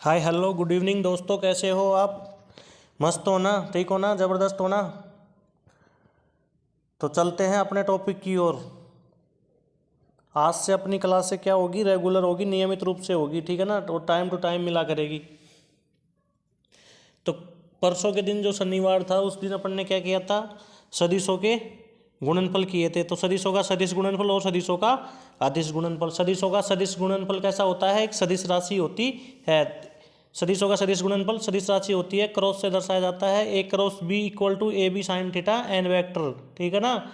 Hi hello good evening दोस्तों, कैसे हो आप? मस्त हो ना? ठीक हो ना? ज़बरदस्त हो ना? तो चलते हैं अपने टॉपिक की ओर। आज से अपनी क्लासें क्या होगी, रेगुलर होगी, नियमित रूप से होगी, ठीक है ना? तो टाइम टू टाइम मिला करेगी। तो परसों के दिन जो शनिवार था उस दिन अपन ने क्या किया था, सदिशों के गुणनफल किए थे। तो सदिशों का सदिश गुणनफल और सदिशों का अदिश गुणनफल। सदिशों का सदिश गुणनफल कैसा होता है? एक सदिश राशि होती है। सदिशों का सदिश गुणनफल सदिश राशि होती है, क्रॉस से दर्शाया जाता है। A cross b equal to a b sine theta n vector, ठीक है ना?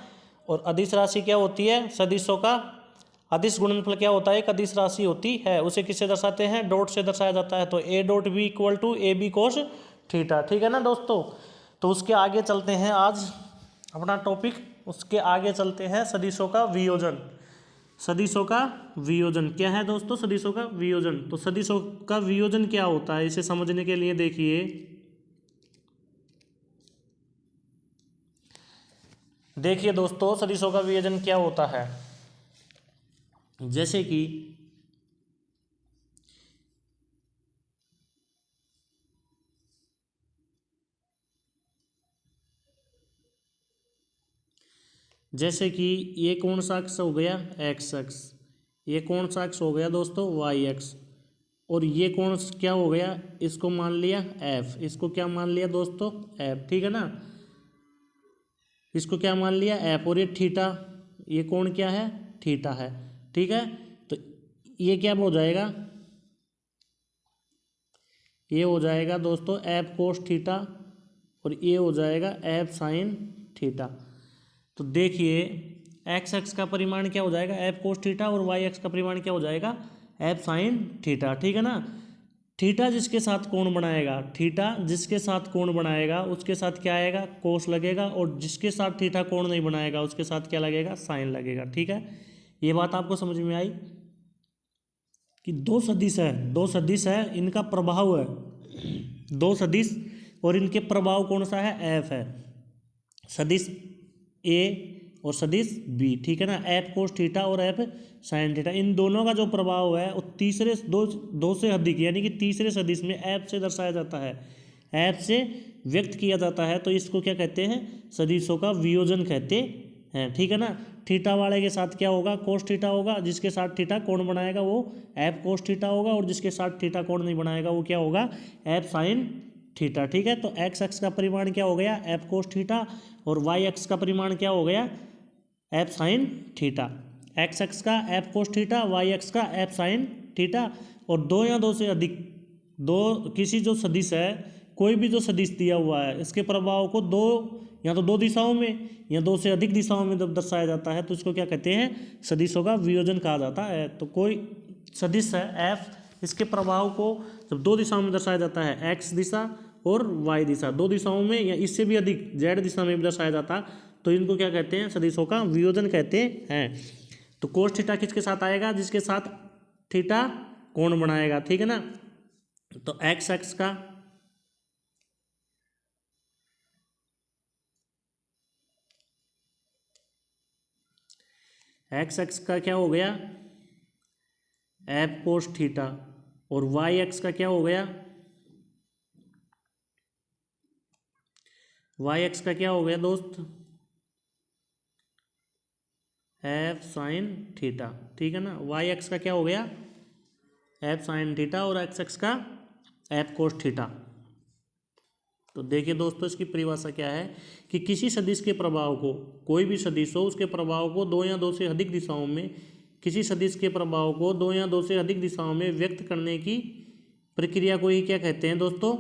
और अदिश राशि क्या होती है? सदिशों का अदिश गुणनफल क्या होता है? एक अदिश राशि होती है, उसे किससे दर्शाते हैं? डॉट से दर्शाया जाता है। तो a dot b equal to a b cos theta, ठीक है ना दोस्तों? तो उसके आगे चलते हैं, आज अपना टॉपिक उसके आगे चलते हैं, सदिशों का वियोजन। सदिशों का वियोजन क्या है दोस्तों? सदिशों का वियोजन। तो सदिशों का वियोजन क्या होता है, इसे समझने के लिए देखिए दोस्तों, सदिशों का वियोजन क्या होता है। जैसे कि ये कौन सा अक्ष हो गया? एक्स अक्ष। ये कौन सा अक्ष हो गया दोस्तों? वाई अक्ष। और ये कौन क्या हो गया? इसको मान लिया एफ। इसको क्या मान लिया दोस्तों? एफ, ठीक है ना? इसको क्या मान लिया? एफ। और ये थीटा, ये कौन क्या है? थीटा है, ठीक है? तो ये क्या हो जाएगा? ये हो जाएगा दोस्तों एफ कोस थीटा, और ये हो जाएगा एफ साइन थीटा। तो देखिए, एक्स एक्स का परिमाण क्या हो जाएगा? एफ कोस थीटा, और वाई एक्स का परिमाण क्या हो जाएगा? एफ साइन थीटा, ठीक है ना? थीटा जिसके साथ कोण बनाएगा, थीटा जिसके साथ कोण बनाएगा उसके साथ क्या आएगा? कोस लगेगा। और जिसके साथ थीटा कोण नहीं बनाएगा उसके साथ क्या लगेगा? साइन लगेगा, ठीक है? ये बात आपको समझ में आई कि दो सदिश है, इनका प्रभाव है दो सदिश, और इनके प्रभाव कौन सा है? एफ है। सदिश ए और सदिश बी, ठीक है ना? एफ कोस थीटा और एफ साइन थीटा, इन दोनों का जो प्रभाव है वो तीसरे दो से अधिक, यानी कि तीसरे सदिश में एफ से दर्शाया जाता है, एफ से व्यक्त किया जाता है। तो इसको क्या कहते हैं? सदिशों का वियोजन कहते हैं, ठीक है ना? थीटा वाले के साथ क्या होगा? कोस थीटा होगा। जिसके साथ थीटा कोण बनाएगा वो एफ कोस थीटा होगा, और जिसके साथ थीटा कोण नहीं बनाएगा वो क्या होगा? एफ साइन थीटा, ठीक है? तो एक्स एक्स का परिमाण क्या हो गया? F cos theta. और वाई एक्स का परिमाण क्या हो गया? F sine theta. X x का F cos theta, y x का एफ साइन थीटा। और दो या दो से अधिक, दो किसी जो सदिश है, कोई भी जो सदिश दिया हुआ है, इसके प्रभाव को दो या तो दो दिशाओं में या दो से अधिक दिशाओं में जब दर्शाया जाता है तो इसको क्या कहते हैं? सदिशों का वियोजन कहा जाता है। तो कोई सदिश है एफ, इसके प्रभाव को जब दो दिशाओं में दर्शाया जाता है, एक्स दिशा और वाई दिशा, दो दिशाओं में या इससे भी अधिक जेड दिशा में भी दर्शाया जाता है, तो इनको क्या कहते हैं? सदिशों का वियोजन कहते हैं। तो कोस थीटा किसके साथ आएगा? जिसके साथ थीटा कोण बनाएगा, ठीक है ना? तो एक्स एक्स का क्या हो गया? F cos theta. और वाई एक्स का क्या हो गया? वाई एक्स का क्या हो गया दोस्त? एफ साइन थीटा, ठीक है ना? वाई एक्स का क्या हो गया? F sine theta. और एक्स एक्स का एफ कोस थीटा। तो देखिए दोस्तों, इसकी परिभाषा क्या है कि किसी सदिश के प्रभाव को, कोई भी सदिश हो उसके प्रभाव को दो या दो से अधिक दिशाओं में, किसी सदिश के प्रभाव को दो या दो से अधिक दिशाओं में व्यक्त करने की प्रक्रिया को ही क्या कहते हैं दोस्तों?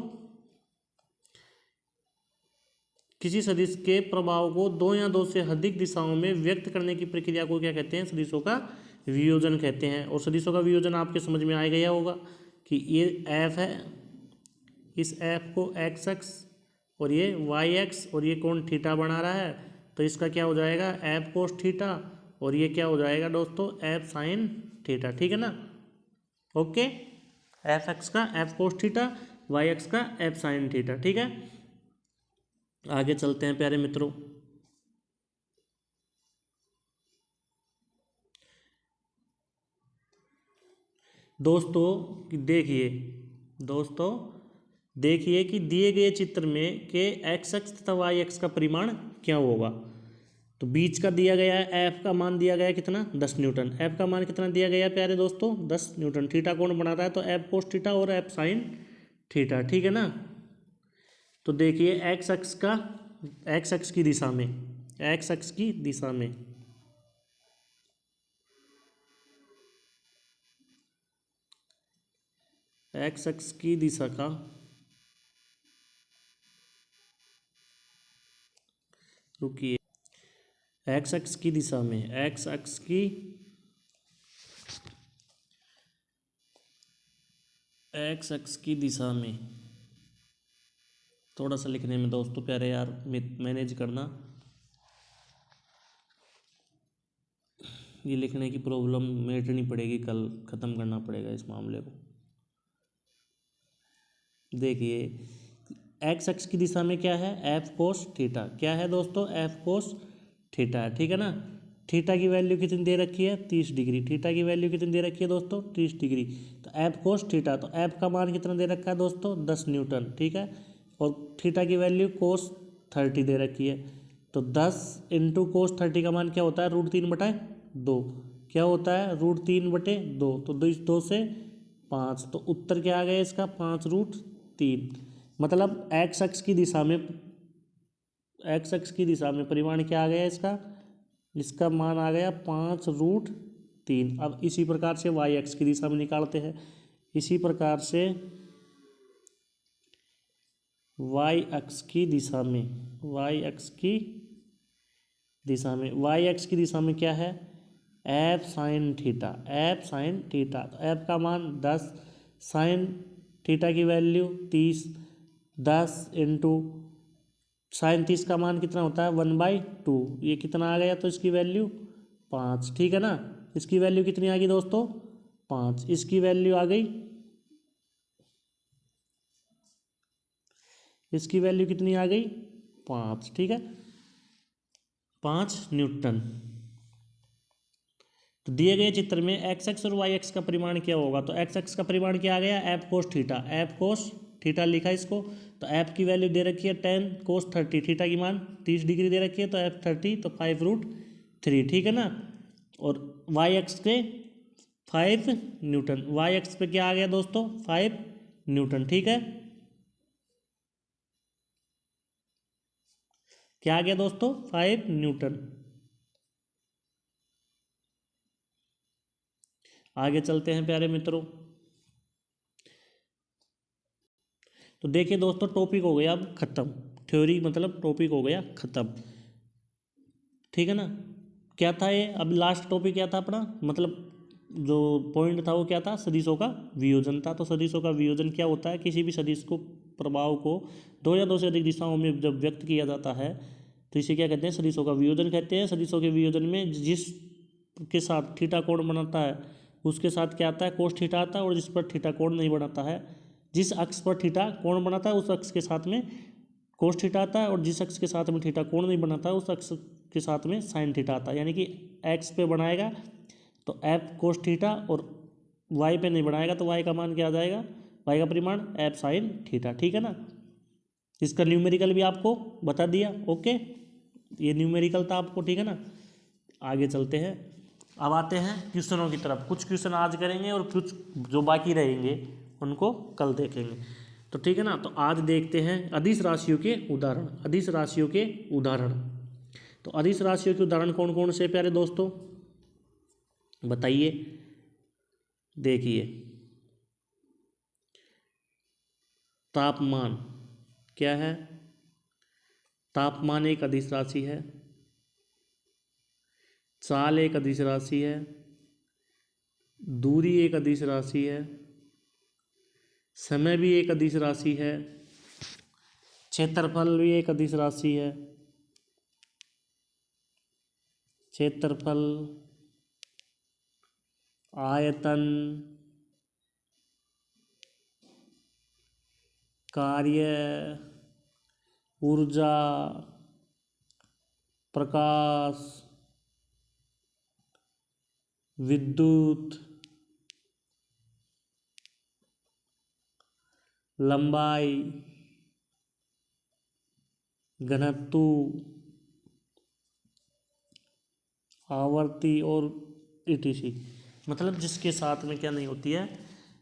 किसी सदिश के प्रभाव को दो या दो से अधिक दिशाओं में व्यक्त करने की प्रक्रिया को क्या कहते हैं? सदिशों का वियोजन कहते हैं। और सदिशों का वियोजन आपके समझ में आ गया होगा कि ये एफ है, इस एफ को एक्स एक्स और ये वाई एक्स, और ये कौन थीटा बना रहा है, तो इसका क्या हो जाएगा? F cos theta. और ये क्या हो जाएगा दोस्तों? एफ साइन थीटा, ठीक है ना? ओके, एफ एक्स का F cos theta, y x का एफ साइन थीटा, ठीक है? आगे चलते हैं प्यारे मित्रों। दोस्तों देखिए, दोस्तों देखिए कि दिए गए चित्र में के एक्स अक्ष तथा वाई अक्ष का परिमाण क्या होगा। तो बीच का दिया गया है, एफ का मान दिया गया है कितना 10 न्यूटन। एफ का मान कितना दिया गया है प्यारे दोस्तों 10 न्यूटन। थीटा कोण बना रहा है तो एफ कोस थीटा और एफ साइन थीटा, ठीक है ना। तो देखिए एक्स अक्ष की दिशा में, एक्स अक्ष की दिशा में एक्स अक्ष की दिशा का रुकिए, एक्स अक्ष की दिशा में एक्स अक्ष की दिशा में थोड़ा सा लिखने में दोस्तों प्यारे यार मैनेज करना, ये लिखने की प्रॉब्लम मेटनी पड़ेगी, कल ख़त्म करना पड़ेगा इस मामले को। देखिए एक्स अक्ष की दिशा में क्या है, एफ कोस थीटा। क्या है दोस्तों, एफ कोस थीटा है, ठीक है ना। थीटा की वैल्यू कितनी दे रखी है 30 डिग्री। थीटा की वैल्यू कितनी दे रखी है दोस्तों 30 डिग्री। तो एफ कोस थीटा, तो एफ का मान कितना दे रखा है दोस्तों 10 न्यूटन, ठीक है। और थीटा की वैल्यू कोस 30 दे रखी है। तो 10 इंटू कोस 30 का मान क्या होता है √3/2। क्या होता है √3/2। तो 2 से 5, तो उत्तर क्या आ गया इसका 5√3। मतलब एक्स अक्ष की दिशा में, एक्स अक्ष की दिशा में परिमाण क्या आ गया इसका, इसका मान आ गया 5√3। अब इसी प्रकार से वाई अक्ष की दिशा में निकालते हैं। इसी प्रकार से वाई अक्ष की दिशा में, वाई अक्ष की दिशा में, वाई अक्ष की दिशा में क्या है F sine theta, F sine theta. तो एफ का मान 10, साइन थीटा की वैल्यू 30, 10 इंटू साइन 30 का मान कितना होता है 1/2। ये कितना आ गया तो इसकी वैल्यू 5, ठीक है ना। इसकी वैल्यू कितनी आ गई दोस्तों 5। इसकी वैल्यू आ गई, इसकी वैल्यू कितनी आ गई 5, ठीक है 5 न्यूटन। तो दिए गए चित्र में एक्स एक्स और वाई एक्स का परिमाण क्या होगा। तो एक्स एक्स का परिमाण क्या आ गया F cos theta, F cos theta लिखा इसको। तो एफ की वैल्यू दे रखी है 10 कोस 30, थीटा की मान 30 डिग्री दे रखी है तो एफ 30 तो 5√3, ठीक है ना। और वाई एक्स के 5 न्यूटन, वाई एक्स पे क्या आ गया दोस्तों 5 न्यूटन, ठीक है। क्या आ गया दोस्तों 5 न्यूटन। आगे चलते हैं प्यारे मित्रों। तो देखिए दोस्तों टॉपिक हो गया अब खत्म, थ्योरी मतलब टॉपिक हो गया खत्म, ठीक है ना। क्या था ये, अब लास्ट टॉपिक क्या था अपना, मतलब जो पॉइंट था वो क्या था सदिशों का वियोजन था। तो सदिशों का वियोजन क्या होता है, किसी भी सदिश को प्रभाव को 2 या 2 से अधिक दिशाओं में जब व्यक्त किया जाता है तो इसे क्या कहते हैं सदिशों का वियोजन कहते हैं। सदिशों के वियोजन में जिस के साथ थीटा कोण बनाता है उसके साथ क्या आता है कोस थीटा आता है, और जिस पर थीटा कोण नहीं बनाता है, जिस अक्ष पर थीटा कोण बनाता है उस अक्ष के साथ में कोस थीटा आता है, और जिस अक्ष के साथ में थीटा कोण नहीं बनाता है उस अक्ष के साथ में साइन थीटा आता है। यानी कि एक्स पे बनाएगा तो एफ कोस थीटा, और वाई पे नहीं बनाएगा तो वाई का मान क्या आ जाएगा, वाई का परिमाण एफ साइन थीटा, ठीक है ना। इसका न्यूमेरिकल भी आपको बता दिया, ओके ये न्यूमेरिकल था आपको, ठीक है ना। आगे चलते हैं, अब आते हैं क्वेश्चनों की तरफ। कुछ क्वेश्चन आज करेंगे और कुछ जो बाकी रहेंगे उनको कल देखेंगे, तो ठीक है ना। तो आज देखते हैं अदिश राशियों के उदाहरण, अदिश राशियों के उदाहरण। तो अदिश राशियों के उदाहरण कौन कौन से प्यारे दोस्तों बताइए। देखिए तापमान क्या है, तापमान एक अदिश राशि है, चाल एक अदिश राशि है, दूरी एक अदिश राशि है, समय भी एक अदिश राशि है, क्षेत्रफल भी एक अदिश राशि है, क्षेत्रफल, आयतन, कार्य, ऊर्जा, प्रकाश, विद्युत, लंबाई, घनत्व, आवर्ती और etc। मतलब जिसके साथ में क्या नहीं होती है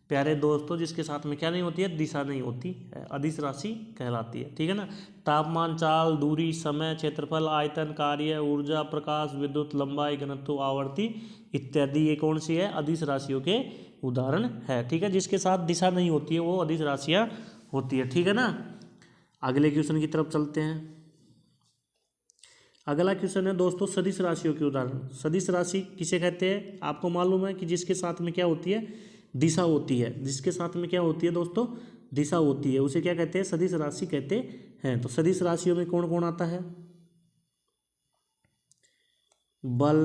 प्यारे दोस्तों, जिसके साथ में क्या नहीं होती है, दिशा नहीं होती है, अदिश राशि कहलाती है। ठीक है ना। तापमान, चाल, दूरी, समय, क्षेत्रफल, आयतन, कार्य, ऊर्जा, प्रकाश, विद्युत, लंबाई, घनत्व, आवर्ती इत्यादि ये कौन सी है, अदिश राशियों के उदाहरण है। ठीक है। जिसके साथ दिशा नहीं होती है वो अदिश राशियाँ होती है। ठीक है ना। अगले क्वेश्चन की तरफ चलते हैं। अगला क्वेश्चन है दोस्तों सदिश राशियों के उदाहरण। सदिश राशि किसे कहते हैं, आपको मालूम है कि जिसके साथ में क्या होती है, दिशा होती है। जिसके साथ में क्या होती है दोस्तों, दिशा होती है, उसे क्या कहते हैं, सदिश राशि कहते हैं। तो सदिश राशियों में कौन कौन आता है, बल,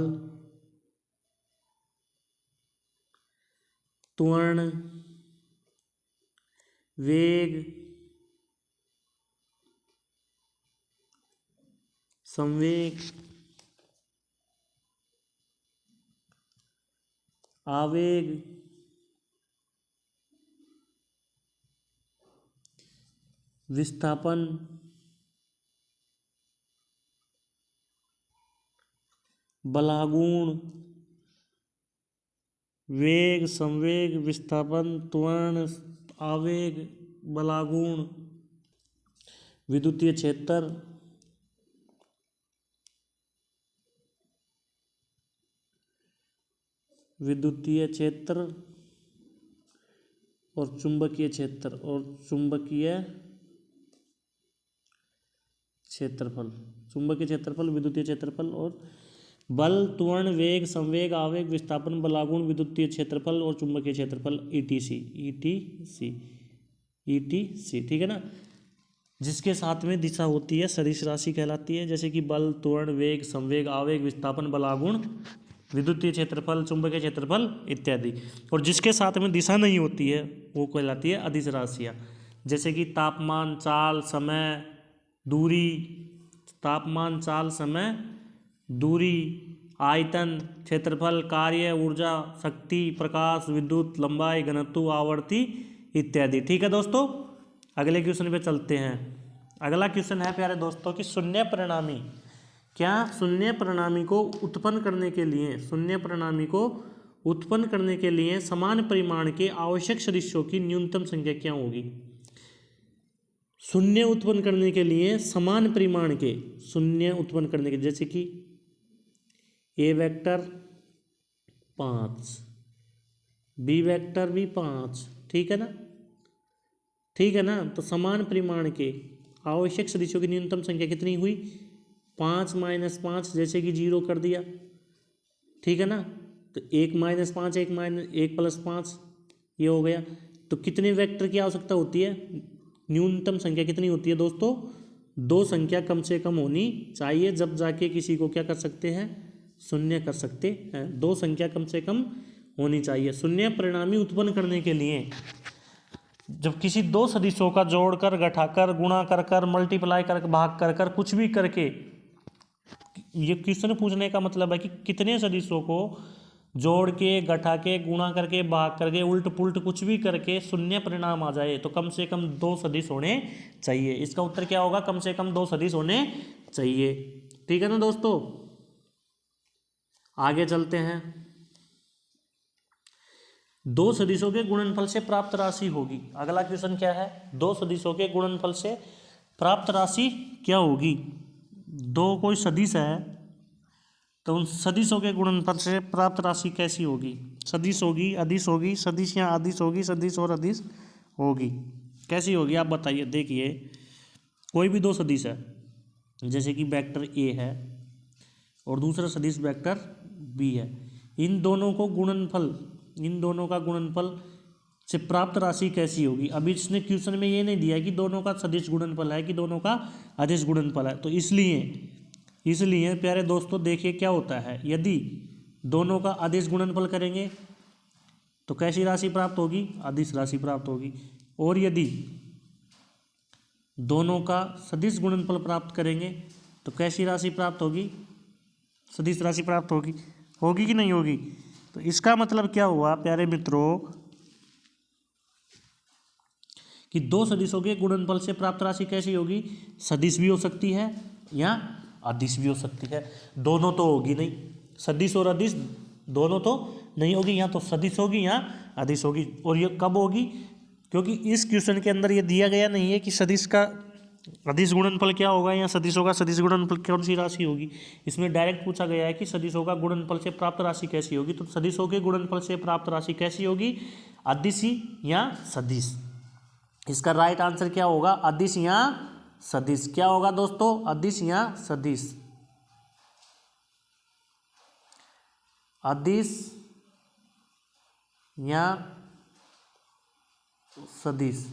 त्वरण, वेग, संवेग, आवेग, विस्थापन, बलागुण, वेग, संवेग, विस्थापन, त्वरण, आवेग, बलागुण, विद्युतीय क्षेत्र, विद्युतीय क्षेत्र और चुंबकीय क्षेत्र और चुंबकीय क्षेत्रफल। चुंबकीय क्षेत्रफल, विद्युतीय क्षेत्रफल और बल, त्वरण, वेग, संवेग, आवेग, विस्थापन, बलागुण, विद्युतीय क्षेत्रफल और चुंबकीय क्षेत्रफल etc etc etc। ठीक है ना। जिसके साथ में दिशा होती है सदिश राशि कहलाती है, जैसे कि बल, त्वरण, वेग, संवेग, आवेग, विस्थापन, बलागुण, विद्युतीय क्षेत्रफल, चुंबकीय क्षेत्रफल इत्यादि। और जिसके साथ में दिशा नहीं होती है वो कहलाती है अदिश राशियाँ, जैसे कि तापमान, चाल, समय, दूरी, तापमान, चाल, समय, दूरी, आयतन, क्षेत्रफल, कार्य, ऊर्जा, शक्ति, प्रकाश, विद्युत, लंबाई, घनत्व, आवर्ती इत्यादि। ठीक है दोस्तों। अगले क्वेश्चन पे चलते हैं। अगला क्वेश्चन है प्यारे दोस्तों कि शून्य परिणामी, क्या शून्य परिणामी को उत्पन्न करने के लिए, शून्य परिणामी को उत्पन्न करने के लिए समान परिमाण के आवश्यक सदिशों की न्यूनतम संख्या क्या होगी। शून्य उत्पन्न करने के लिए समान परिमाण के, शून्य उत्पन्न करने के, जैसे कि ए वेक्टर 5, बी वेक्टर भी 5। ठीक है ना। ठीक है ना। तो समान परिमाण के आवश्यक सदिशों की न्यूनतम संख्या कितनी हुई, 5 - 5, जैसे कि 0 कर दिया। ठीक है ना। तो 1 - 5 1 + 5 ये हो गया। तो कितने वेक्टर की आवश्यकता होती है, न्यूनतम संख्या कितनी होती है दोस्तों, 2 संख्या कम से कम होनी चाहिए, जब जाके किसी को क्या कर सकते हैं, शून्य कर सकते हैं। 2 संख्या कम से कम होनी चाहिए। शून्य परिणामी उत्पन्न करने के लिए जब किसी 2 सदिशों का जोड़कर, घटाकर, गुणा कर कर, मल्टीप्लाई कर, भाग कर कर, कुछ भी करके, ये क्वेश्चन पूछने का मतलब है कि कितने सदिशों को जोड़ के, घटा के, गुणा करके, भाग करके, उल्ट पुल्ट कुछ भी करके शून्य परिणाम आ जाए तो कम से कम 2 सदिश होने चाहिए। इसका उत्तर क्या होगा, कम से कम 2 सदिश होने चाहिए। ठीक है ना दोस्तों। आगे चलते हैं। 2 सदिशों के गुणनफल से प्राप्त राशि होगी। अगला क्वेश्चन क्या है, 2 सदिशों के गुणनफल से प्राप्त राशि क्या होगी। 2 कोई सदिश है तो उन सदिशों के गुणनफल से प्राप्त राशि कैसी होगी। सदिश होगी, अदिश होगी, सदिश या अदिश होगी, सदिश और अदिश होगी, कैसी होगी आप बताइए। देखिए कोई भी 2 सदिश है, जैसे कि वेक्टर ए है और दूसरा सदिश वेक्टर बी है, इन दोनों को गुणनफल, इन दोनों का गुणनफल से प्राप्त राशि कैसी होगी। अभी इसने क्वेश्चन में ये नहीं दिया कि दोनों का सदिश गुणनफल है कि दोनों का अदिश गुणनफल है। तो इसलिए प्यारे दोस्तों देखिए क्या होता है, यदि दोनों का अदिश गुणनफल करेंगे तो कैसी राशि प्राप्त होगी, अदिश राशि प्राप्त होगी। और यदि दोनों का सदिश गुणनफल प्राप्त करेंगे तो कैसी राशि प्राप्त होगी, सदिश राशि प्राप्त होगी। होगी कि नहीं होगी। तो इसका मतलब क्या हुआ प्यारे मित्रों कि दो सदिशों के गुणनफल से प्राप्त राशि कैसी होगी, सदिश भी हो सकती है या अदिश भी हो सकती है, दोनों तो होगी नहीं, सदिश और अदिश दोनों तो नहीं होगी, या तो सदिश होगी या अदिश होगी। और ये कब होगी, क्योंकि इस क्वेश्चन के अंदर ये दिया गया नहीं है कि सदिश का अदिश गुणनफल क्या होगा या सदिशों का सदिश गुणनफल कौन सी राशि होगी। इसमें डायरेक्ट पूछा गया है कि सदिशों का गुणनफल से प्राप्त राशि कैसी होगी। तो सदिशों के गुणनफल से प्राप्त राशि कैसी होगी, अदिश या सदिश। इसका राइट आंसर क्या होगा, अदिश या सदिश। क्या होगा दोस्तों, अदिश या सदिश, अदिश या सदिश,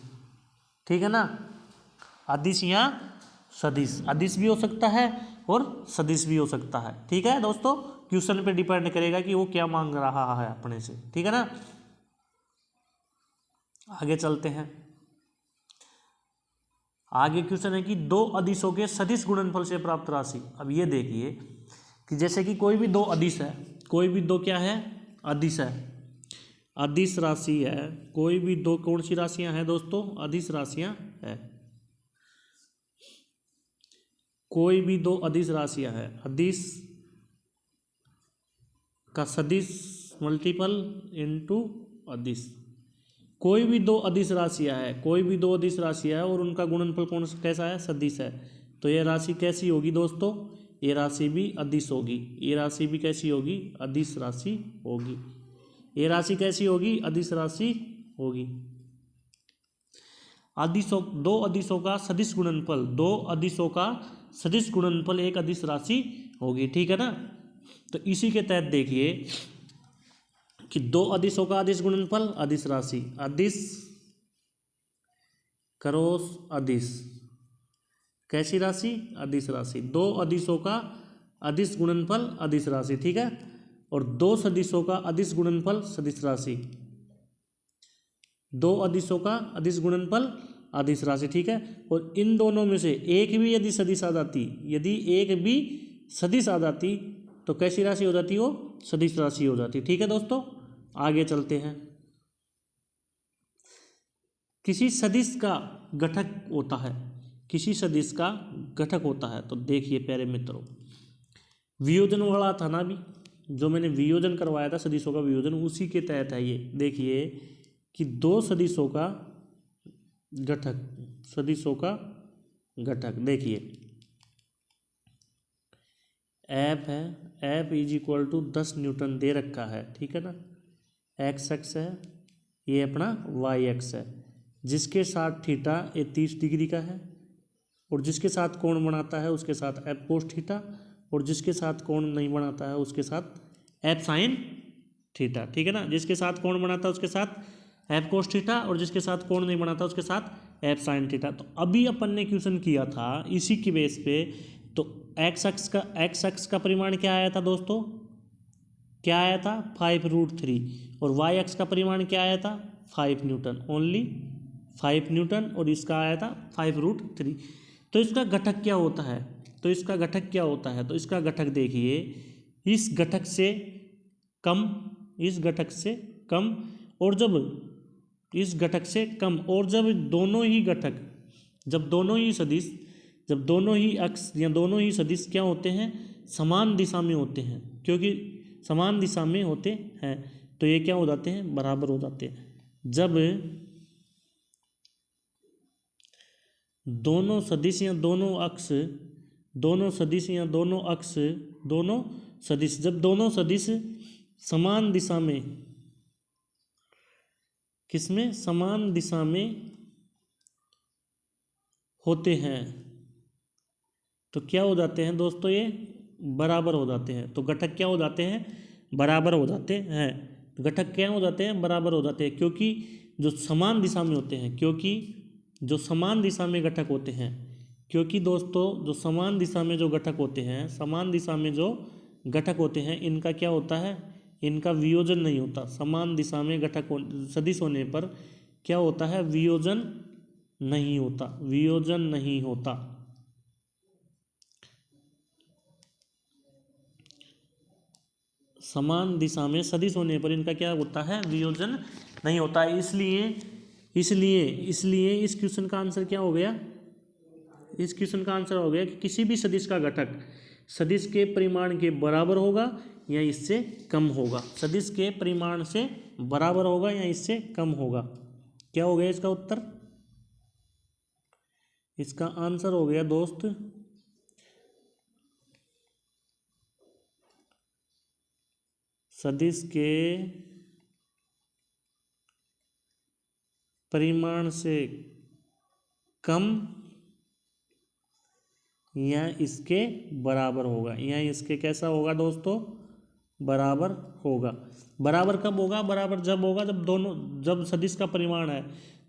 ठीक है ना, अदिश या सदिश, अदिश भी हो सकता है और सदिश भी हो सकता है, ठीक है दोस्तों। क्वेश्चन पे डिपेंड करेगा कि वो क्या मांग रहा है अपने से, ठीक है ना। आगे चलते हैं, आगे क्वेश्चन है कि दो अदिशों के सदिश गुणनफल से प्राप्त राशि। अब ये देखिए कि जैसे कि कोई भी दो अदिश है, कोई भी दो क्या है, अदिश है, अदिश राशि है, कोई भी दो कौन सी राशियां हैं दोस्तों, अदिश राशियां है, कोई भी दो अदिश राशियां है, अदिश का सदिश मल्टीपल इनटू अदिश, कोई भी दो अदिश राशियां है, कोई भी दो अदिश राशियां है और उनका गुणनफल कौन कैसा है, सदिश है। तो ये राशि कैसी होगी दोस्तों, ये राशि भी अदिश होगी, ये राशि भी कैसी होगी, अदिश राशि होगी, ये राशि कैसी होगी, अदिश राशि होगी। अदिशों, दो अदिशों का सदिश गुणनफल, दो अदिशों का सदिश गुणनफल एक अदिश राशि होगी, ठीक है ना। तो इसी के तहत देखिए कि दो अदिशों का अदिश गुणनफल, अदिश राशि, अदिश क्रॉस अदिश, कैसी राशि, अदिश राशि, दो अदिशों का अदिश गुणनफल अदिश राशि, ठीक है। और दो सदिशों का अदिश गुणनफल सदिश राशि, दो अदिशों का अदिश गुणनफल अदिश राशि, ठीक है। और इन दोनों में से एक भी यदि सदिश आ जाती, यदि एक भी सदिश आ जाती तो कैसी राशि हो जाती, वो सदिश राशि हो जाती, ठीक है दोस्तों। आगे चलते हैं, किसी सदिश का घटक होता है, किसी सदिश का घटक होता है। तो देखिए प्यारे मित्रों, वियोजन वाला था ना अभी, जो मैंने वियोजन करवाया था सदिशों का वियोजन, उसी के तहत है ये। देखिए कि दो सदिशों का घटक, सदिशों का घटक, देखिए एफ है, F is equal to 10 newton दे रखा है, ठीक है ना। एक्स एक्स है, ये अपना वाई एक्स है, जिसके साथ थीटा ये 30 डिग्री का है, और जिसके साथ कोण बनाता है उसके साथ एफ कोस थीटा, और जिसके साथ कोण नहीं बनाता है उसके साथ एफ साइन थीटा, ठीक है ना। जिसके साथ कोण बनाता है उसके साथ एफ कोस थीटा, और जिसके साथ कोण नहीं बनाता उसके साथ एफ साइन थीटा। तो अभी अपन ने क्वेश्चन किया था इसी की बेस पे, तो एक्स एक्स का परिमाण क्या आया था दोस्तों, क्या आया था 5√3, और वाई एक्स का परिमाण क्या आया था 5 न्यूटन, ओनली 5 न्यूटन, और इसका आया था 5√3। तो इसका घटक क्या होता है, तो इसका घटक क्या होता है, तो इसका घटक देखिए इस घटक से कम, इस घटक से कम, और जब इस घटक से कम, और जब दोनों ही घटक, जब दोनों ही सदिश, जब दोनों ही अक्ष या दोनों ही सदिश क्या होते हैं, समान दिशा में होते हैं, क्योंकि समान दिशा में होते हैं तो ये क्या हो जाते हैं, बराबर हो जाते हैं। जब दोनों सदिश या दोनों अक्ष, दोनों सदिश या दोनों अक्ष, दोनों सदिश, जब दोनों सदिश समान दिशा में, किसमें, समान दिशा में होते हैं तो क्या हो जाते हैं दोस्तों, ये बराबर हो जाते हैं। तो घटक क्या हो जाते हैं, बराबर हो जाते हैं। घटक क्या हो जाते हैं, बराबर हो जाते हैं, क्योंकि जो समान दिशा में होते हैं, क्योंकि जो समान दिशा में घटक होते हैं, क्योंकि दोस्तों जो समान दिशा में जो घटक होते हैं, समान दिशा में जो घटक होते हैं, इनका क्या होता है, इनका वियोजन नहीं होता। समान दिशा में घटक सदिश होने पर क्या होता है, वियोजन नहीं होता, वियोजन नहीं होता। समान दिशा में सदिश होने पर इनका क्या होता है, वियोजन नहीं होता है। इसलिए इसलिए इसलिए इस क्वेश्चन का आंसर क्या हो गया, इस क्वेश्चन का आंसर हो गया कि किसी भी सदिश का घटक सदिश के परिमाण के बराबर होगा या इससे कम होगा, सदिश के परिमाण से बराबर होगा या इससे कम होगा। क्या हो गया इसका उत्तर, इसका आंसर हो गया दोस्त सदिश के परिमाण से कम या इसके बराबर होगा, या इसके कैसा होगा दोस्तों, बराबर होगा। बराबर कब होगा, बराबर जब होगा जब सदिश का परिमाण है,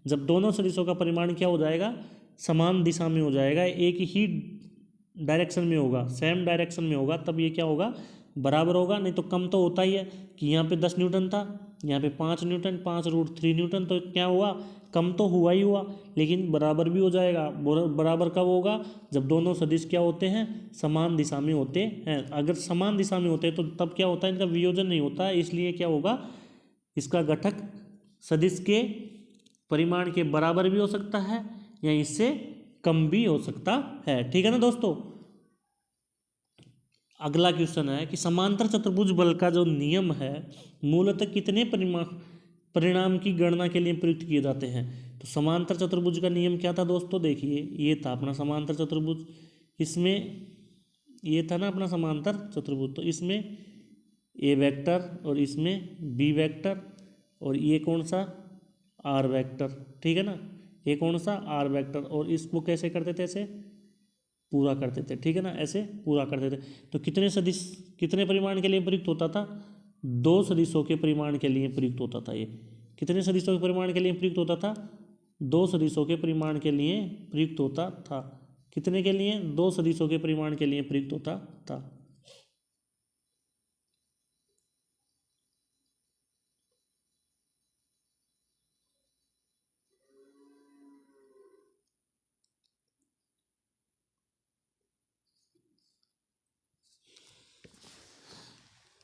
जब दोनों सदिशों का परिमाण क्या हो जाएगा, समान दिशा में हो जाएगा, एक ही डायरेक्शन में होगा, सेम डायरेक्शन में होगा, तब ये क्या होगा, बराबर होगा। नहीं तो कम तो होता ही है कि यहाँ पे 10 न्यूटन था, यहाँ पे 5 न्यूटन, 5√3 न्यूटन, तो क्या हुआ, कम तो हुआ ही हुआ, लेकिन बराबर भी हो जाएगा। बराबर कब होगा, जब दोनों सदिश क्या होते हैं, समान दिशा में होते हैं। अगर समान दिशा में होते हैं तो तब क्या होता है, इनका वियोजन नहीं होता है, इसलिए क्या होगा, इसका घटक सदिश के परिमाण के बराबर भी हो सकता है या इससे कम भी हो सकता है। ठीक है ना दोस्तों। अगला क्वेश्चन है कि समांतर चतुर्भुज बल का जो नियम है मूलतः कितने परिणाम की गणना के लिए प्रयुक्त किए जाते हैं। तो समांतर चतुर्भुज का नियम क्या था दोस्तों, देखिए ये था अपना समांतर चतुर्भुज, इसमें ये था ना अपना समांतर चतुर्भुज, तो इसमें ए वेक्टर और इसमें बी वेक्टर और ये कौन सा, आर वेक्टर। ठीक है ना, ये कौन सा, आर वेक्टर, और इसको कैसे करते थे, ऐसे पूरा करते थे। ठीक है ना, ऐसे पूरा करते थे। तो कितने सदिश कितने परिमाण के लिए प्रयुक्त होता था, 2 सदिशों के परिमाण के लिए प्रयुक्त होता था। ये कितने सदिशों के परिमाण के लिए प्रयुक्त होता था, 2 सदिशों के परिमाण के लिए प्रयुक्त होता था। कितने के लिए, 2 सदिशों के परिमाण के लिए प्रयुक्त होता था।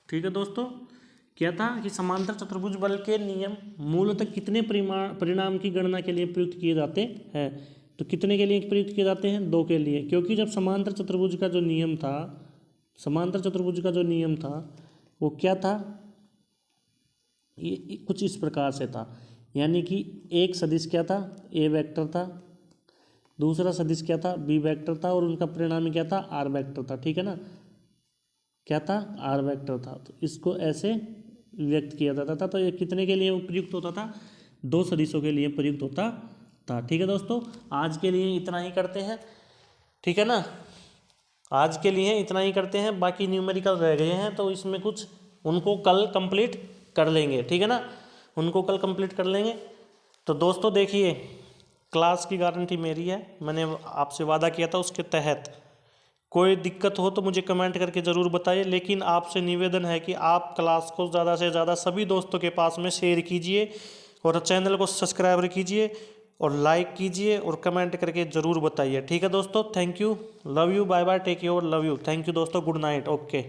ठीक है दोस्तों, क्या था कि समांतर चतुर्भुज बल के नियम मूलतः कितने परिणाम की गणना के लिए प्रयुक्त किए जाते हैं। तो कितने के लिए प्रयुक्त किए जाते हैं, 2 के लिए, क्योंकि जब समांतर चतुर्भुज का जो नियम था, समांतर चतुर्भुज का जो नियम था वो क्या था, ये कुछ इस प्रकार से था, यानी कि एक सदिश क्या था, ए वेक्टर था, दूसरा सदिश क्या था, बी वेक्टर था, और उनका परिणामी क्या था, आर वेक्टर था। ठीक है ना, क्या था, आर वेक्टर था। तो इसको ऐसे व्यक्त किया जाता था। तो ये कितने के लिए प्रयुक्त होता था, 2 सदिशों के लिए प्रयुक्त होता था। ठीक है दोस्तों, आज के लिए इतना ही करते हैं। ठीक है ना, आज के लिए इतना ही करते हैं, बाकी न्यूमेरिकल रह गए हैं तो इसमें कुछ उनको कल कंप्लीट कर लेंगे। ठीक है ना, उनको कल कंप्लीट कर लेंगे। तो दोस्तों देखिए, क्लास की गारंटी मेरी है, मैंने आपसे वादा किया था, उसके तहत कोई दिक्कत हो तो मुझे कमेंट करके ज़रूर बताइए। लेकिन आपसे निवेदन है कि आप क्लास को ज़्यादा से ज़्यादा सभी दोस्तों के पास में शेयर कीजिए और चैनल को सब्सक्राइब कीजिए और लाइक कीजिए और कमेंट करके ज़रूर बताइए। ठीक है दोस्तों, thank you, love you, bye bye, take care, love you, thank you दोस्तों, गुड नाइट, ओके।